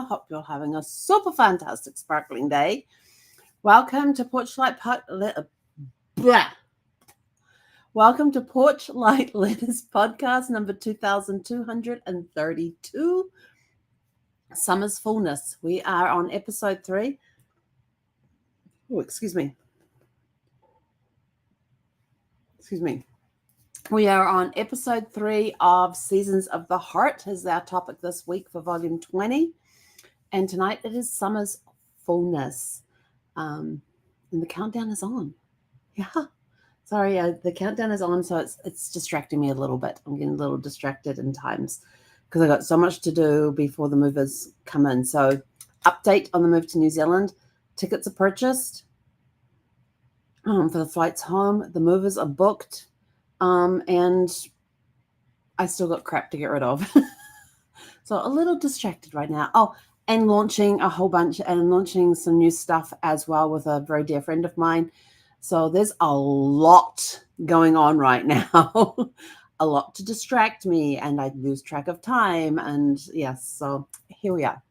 Hope you're having a super fantastic, sparkling day. Welcome to Welcome to Porch Light Letters podcast number 2232. Summer's Fullness. We are on episode 3. Oh, excuse me. We are on episode 3 of Seasons of the Heart is our topic this week for volume 20. And tonight it is Summer's Fullness. And the countdown is on. Yeah. Sorry, the countdown is on, so it's distracting me a little bit. I'm getting a little distracted in times because I got so much to do before the movers come in. So update on the move to New Zealand. Tickets are purchased for the flights home. The movers are booked. And I still got crap to get rid of. So a little distracted right now. Oh, and launching some new stuff as well with a very dear friend of mine. So there's a lot going on right now. A lot to distract me, and I lose track of time. And yes, so here we are.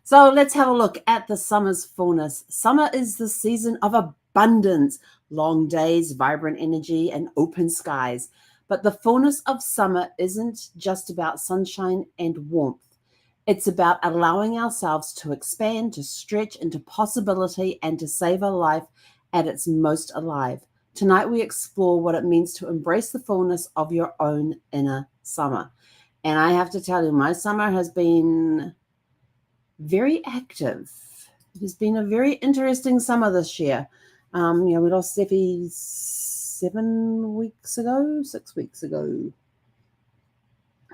So let's have a look at the summer's fullness. Summer is the season of abundance, long days, vibrant energy, and open skies. But the fullness of summer isn't just about sunshine and warmth. It's about allowing ourselves to expand, to stretch into possibility, and to savor life at its most alive. Tonight we explore what it means to embrace the fullness of your own inner summer. And I have to tell you, my summer has been very active. It has been a very interesting summer this year. We lost Zeffy 6 weeks ago.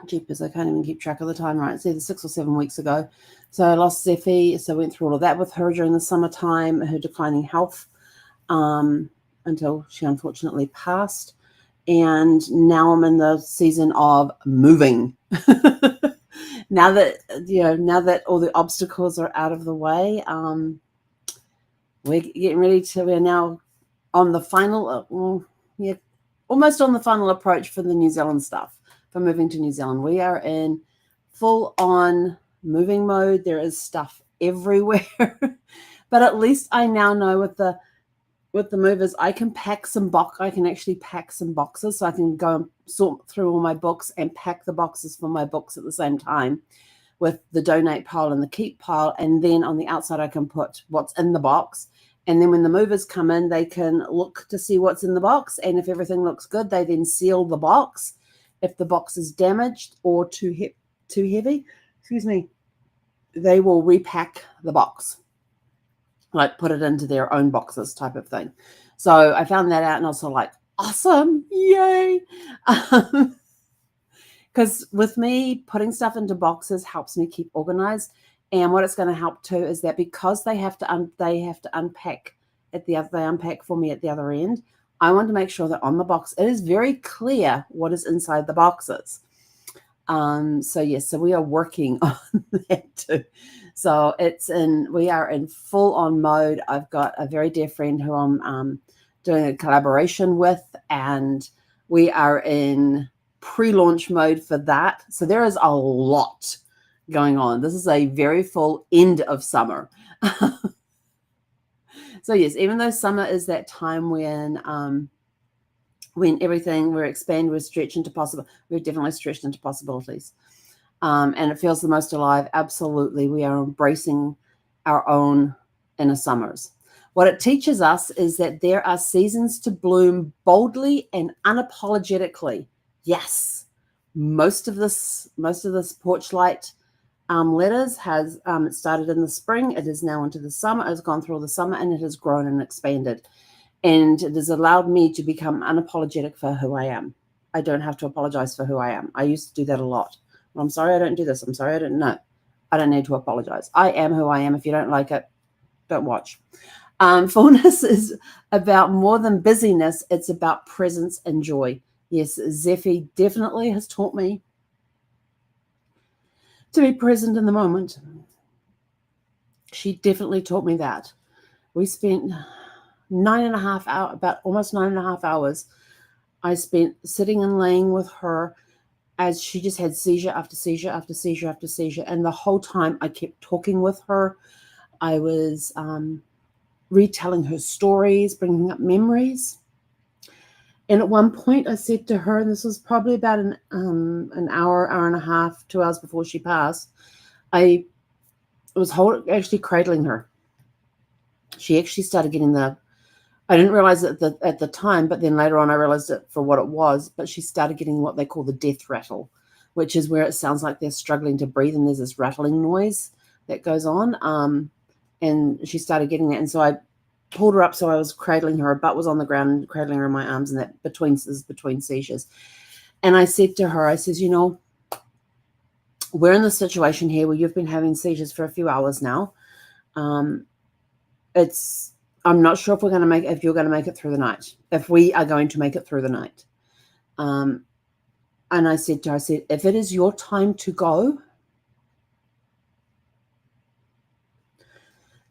Jeepers, I can't even keep track of the time, right? It's either 6 or 7 weeks ago. So I lost Zeffy, so I went through all of that with her during the summertime, her declining health, until she unfortunately passed. And now I'm in the season of moving. Now that all the obstacles are out of the way, we're now on the final, almost on the final approach for the New Zealand stuff, for moving to New Zealand. We are in full on moving mode. There is stuff everywhere, but at least I now know with the movers, I can actually pack some boxes, so I can go and sort through all my books and pack the boxes for my books at the same time with the donate pile and the keep pile. And then on the outside, I can put what's in the box. And then when the movers come in, they can look to see what's in the box. And if everything looks good, they then seal the box. If the box is damaged or too heavy, they will repack the box, like put it into their own boxes type of thing. So I found that out, and I was sort of like, awesome, yay. Because with me, putting stuff into boxes helps me keep organized. And what it's going to help too is that because they have to unpack they unpack for me at the other end, I want to make sure that on the box it is very clear what is inside the boxes. So we are working on that too. So we are in full on mode. I've got a very dear friend who I'm doing a collaboration with, and we are in pre-launch mode for that. So there is a lot going on. This is a very full end of summer. So yes, even though summer is that time when everything we're stretched into we're definitely stretched into possibilities. And it feels the most alive. Absolutely. We are embracing our own inner summers. What it teaches us is that there are seasons to bloom boldly and unapologetically. Yes. Most of this Porch Light letters has it started in the spring. It is now into the summer. It has gone through all the summer, and it has grown and expanded. And it has allowed me to become unapologetic for who I am. I don't have to apologize for who I am. I used to do that a lot. Well, I'm sorry I don't do this. I'm sorry I don't know. I don't need to apologize. I am who I am. If you don't like it, don't watch. Fullness is about more than busyness. It's about presence and joy. Yes, Zeffy definitely has taught me to be present in the moment. She definitely taught me that. We spent almost 9.5 hours. I spent sitting and laying with her as she just had seizure after seizure after seizure after seizure. And the whole time I kept talking with her. I was retelling her stories, bringing up memories. And at one point I said to her, and this was probably about an hour, hour and a half, 2 hours before she passed, I was actually cradling her. She actually started getting I didn't realize it at the time, but then later on I realized it for what it was. But she started getting what they call the death rattle, which is where it sounds like they're struggling to breathe and there's this rattling noise that goes on. And she started getting that. And so I pulled her up, so I was cradling her. Her butt was on the ground, cradling her in my arms, and that between seizures. And I said to her, I says, you know, we're in this situation here where you've been having seizures for a few hours now. I'm not sure if you're going to make it through the night, if we are going to make it through the night. And I said to her, if it is your time to go,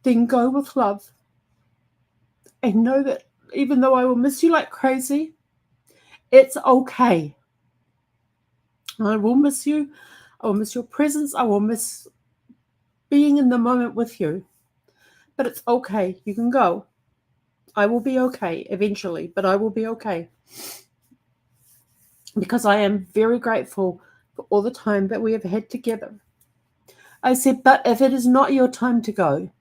then go with love. And know that even though I will miss you like crazy, it's okay. I will miss you. I will miss your presence. I will miss being in the moment with you. But it's okay. You can go. I will be okay eventually, but I will be okay. Because I am very grateful for all the time that we have had together. I said, but if it is not your time to go,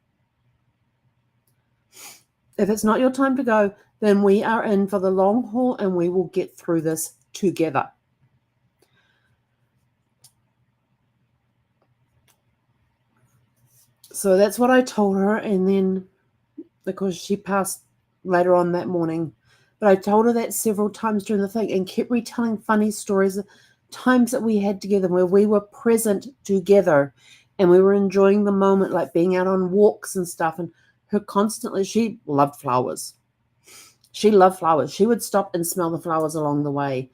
if it's not your time to go, then we are in for the long haul and we will get through this together. So that's what I told her. And then, because she passed later on that morning, but I told her that several times during the thing and kept retelling funny stories, times that we had together where we were present together and we were enjoying the moment, like being out on walks and stuff. And her constantly, she loved flowers. She loved flowers. She would stop and smell the flowers along the way.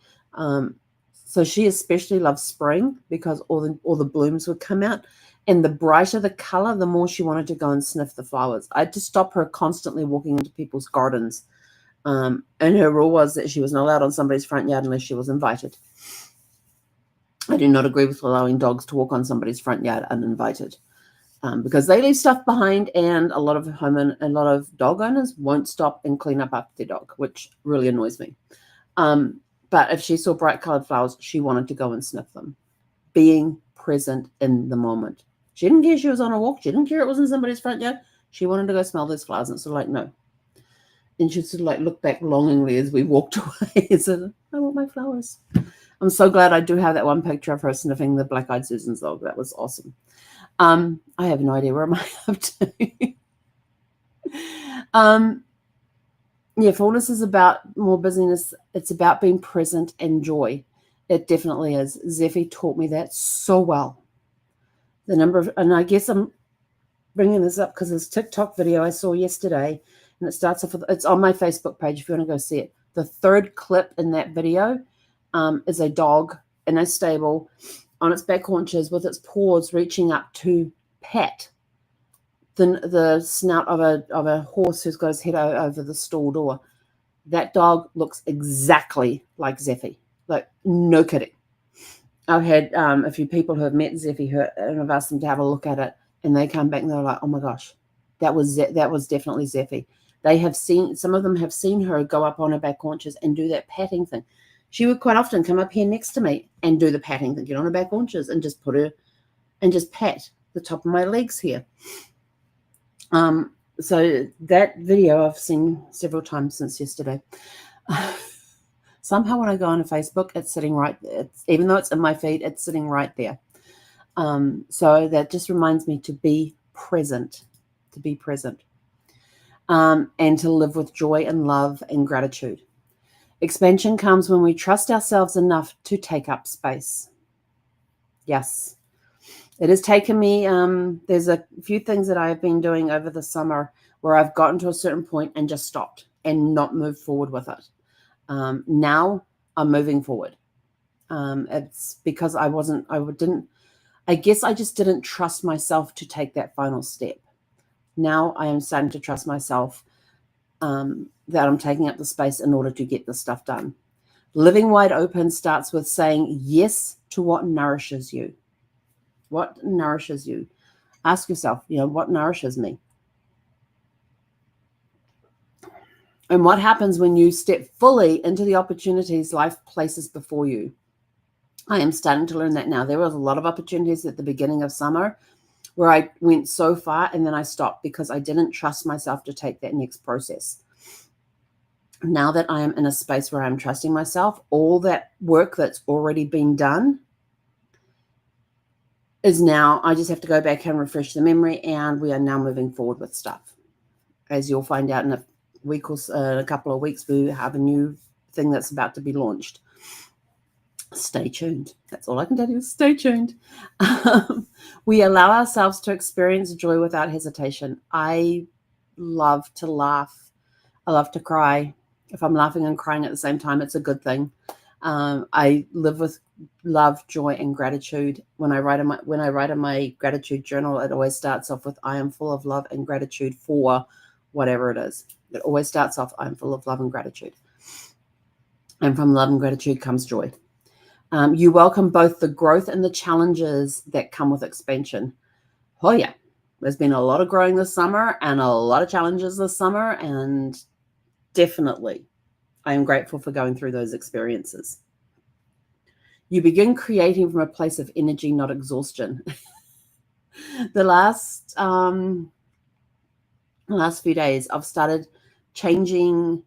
So she especially loved spring because all the blooms would come out. And the brighter the color, the more she wanted to go and sniff the flowers. I had to stop her constantly walking into people's gardens. And her rule was that she was not allowed on somebody's front yard unless she was invited. I do not agree with allowing dogs to walk on somebody's front yard uninvited. Because they leave stuff behind, and a lot of dog owners won't stop and clean up after their dog, which really annoys me. But if she saw bright colored flowers, she wanted to go and sniff them. Being present in the moment. She didn't care she was on a walk. She didn't care it was in somebody's front yard. She wanted to go smell those flowers. And it's sort of like, no. And she'd sort of like look back longingly as we walked away and said, I want my flowers. I'm so glad I do have that one picture of her sniffing the black-eyed Susan's dog. That was awesome. I have no idea where am I up to. Yeah, fullness is about more busyness. It's about being present and joy. It definitely is. Zephy taught me that so well. And I guess I'm bringing this up because this TikTok video I saw yesterday, and it starts off with, it's on my Facebook page if you want to go see it. The third clip in that video is a dog in a stable on its back haunches with its paws reaching up to pat the snout of a horse who's got his head over the stall door. That dog looks exactly like Zephy. Like, no kidding. I've had a few people who have met Zephy and I've asked them to have a look at it, and they come back and they're like, oh my gosh, that was definitely Zephy. Some of them have seen her go up on her back haunches and do that patting thing. She would quite often come up here next to me and do the patting thing, get on her back haunches and just put her and just pat the top of my legs here. So that video I've seen several times since yesterday. Somehow when I go on Facebook, it's sitting right there. Even though it's in my feed, it's sitting right there. So that just reminds me to be present, and to live with joy and love and gratitude. Expansion comes when we trust ourselves enough to take up space. Yes. It has taken me, there's a few things that I have been doing over the summer where I've gotten to a certain point and just stopped and not moved forward with it. Now I'm moving forward. It's because I guess I just didn't trust myself to take that final step. Now I am starting to trust myself that I'm taking up the space in order to get this stuff done. Living wide open starts with saying yes to what nourishes you. What nourishes you? Ask yourself, what nourishes me? And what happens when you step fully into the opportunities life places before you? I am starting to learn that now. There was a lot of opportunities at the beginning of summer where I went so far and then I stopped because I didn't trust myself to take that next process. Now that I am in a space where I'm trusting myself, all that work that's already been done is now, I just have to go back and refresh the memory, and we are now moving forward with stuff. As you'll find out in a week or a couple of weeks, we have a new thing that's about to be launched. Stay tuned. That's all I can tell you. Stay tuned. We allow ourselves to experience joy without hesitation. I love to laugh. I love to cry. If I'm laughing and crying at the same time, it's a good thing. I live with love, joy, and gratitude. When I write in my gratitude journal, it always starts off with "I am full of love and gratitude for whatever it is." It always starts off, "I'm full of love and gratitude," and from love and gratitude comes joy. You welcome both the growth and the challenges that come with expansion. Oh yeah, there's been a lot of growing this summer and a lot of challenges this summer, and definitely I am grateful for going through those experiences. You begin creating from a place of energy, not exhaustion. The last few days, I've started changing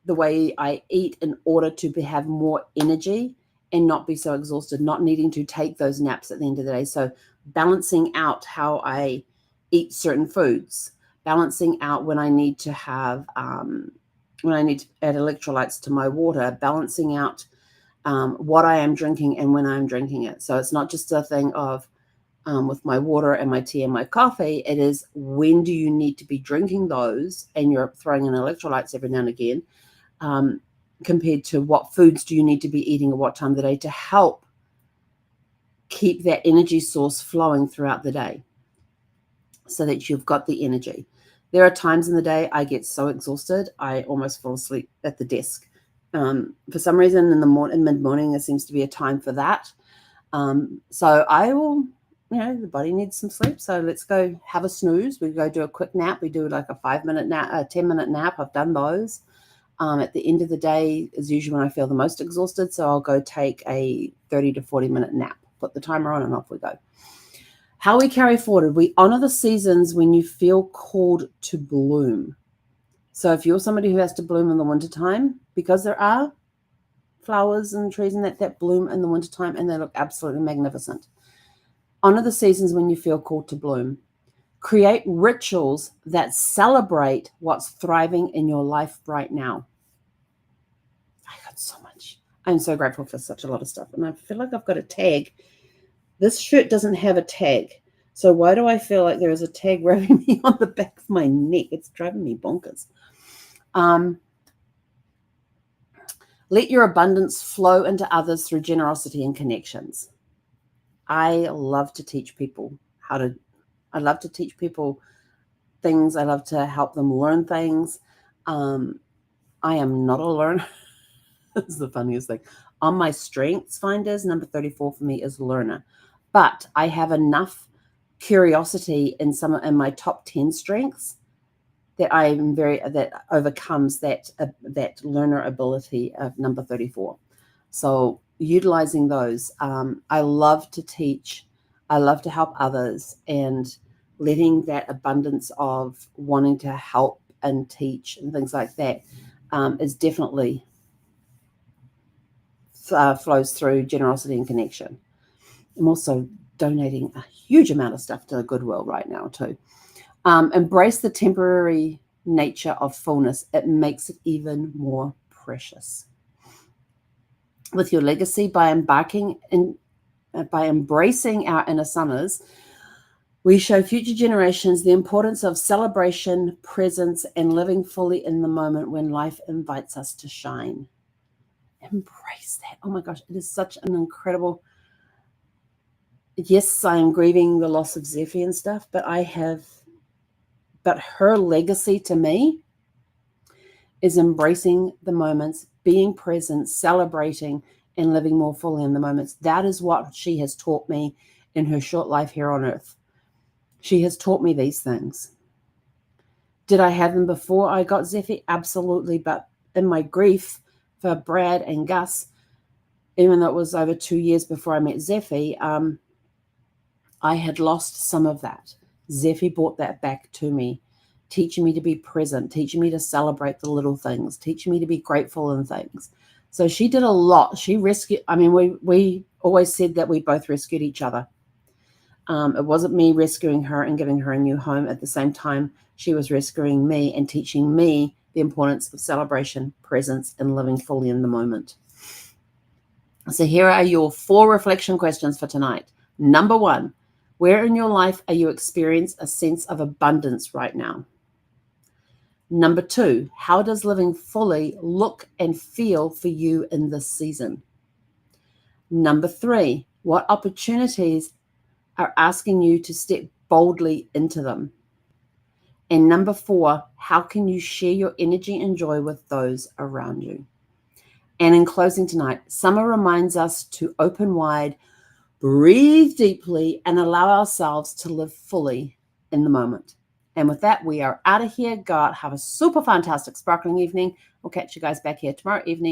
the way I eat in order to have more energy and not be so exhausted, not needing to take those naps at the end of the day. So balancing out how I eat certain foods, balancing out when I need to have, when I need to add electrolytes to my water, balancing out what I am drinking and when I'm drinking it. So it's not just a thing of with my water and my tea and my coffee. It is, when do you need to be drinking those, and you're throwing in electrolytes every now and again, compared to what foods do you need to be eating at what time of the day to help keep that energy source flowing throughout the day so that you've got the energy. There are times in the day I get so exhausted, I almost fall asleep at the desk. For some reason in mid-morning, there seems to be a time for that. So I will, the body needs some sleep. So let's go have a snooze. We go do a quick nap. We do like a 5-minute nap, a 10-minute nap. I've done those. At the end of the day is usually when I feel the most exhausted. So I'll go take a 30 to 40-minute nap, put the timer on, and off we go. How we carry forward. We honor the seasons when you feel called to bloom. So if you're somebody who has to bloom in the wintertime, because there are flowers and trees and that bloom in the wintertime and they look absolutely magnificent. Honor the seasons when you feel called to bloom. Create rituals that celebrate what's thriving in your life right now. I got so much. I'm so grateful for such a lot of stuff. And I feel like I've got a tag. This shirt doesn't have a tag. So why do I feel like there is a tag rubbing me on the back of my neck? It's driving me bonkers. Let your abundance flow into others through generosity and connections. I love to teach people I love to teach people things. I love to help them learn things. I am not a learner. This is the funniest thing. On my strengths finders, number 34 for me is learner. But I have enough curiosity in my top 10 strengths that that overcomes that learner ability of number 34. So utilizing those, I love to teach. I love to help others, and letting that abundance of wanting to help and teach and things like that is definitely flows through generosity and connection. I'm also donating a huge amount of stuff to Goodwill right now too. Embrace the temporary nature of fullness. It makes it even more precious. With your legacy, by embracing our inner summers, we show future generations the importance of celebration, presence, and living fully in the moment when life invites us to shine. Embrace that. Oh my gosh, it is such an incredible. Yes, I am grieving the loss of Zephy and stuff, but her legacy to me is embracing the moments, being present, celebrating, and living more fully in the moments. That is what she has taught me in her short life here on earth. She has taught me these things. Did I have them before I got Zeffy? Absolutely. But in my grief for Brad and Gus, even though it was over 2 years before I met Zeffy, I had lost some of that. Zeffy brought that back to me, teaching me to be present, teaching me to celebrate the little things, teaching me to be grateful in things. So she did a lot. She rescued, I mean, we always said that we both rescued each other. It wasn't me rescuing her and giving her a new home. At the same time, she was rescuing me and teaching me the importance of celebration, presence, and living fully in the moment. So here are your 4 reflection questions for tonight. Number 1, where in your life are you experiencing a sense of abundance right now? Number 2, how does living fully look and feel for you in this season? Number 3, what opportunities are asking you to step boldly into them? And number 4, how can you share your energy and joy with those around you? And in closing tonight, Summer reminds us to open wide, breathe deeply, and allow ourselves to live fully in the moment. And with that, we are out of here. Have a super fantastic, sparkling evening. We'll catch you guys back here tomorrow evening.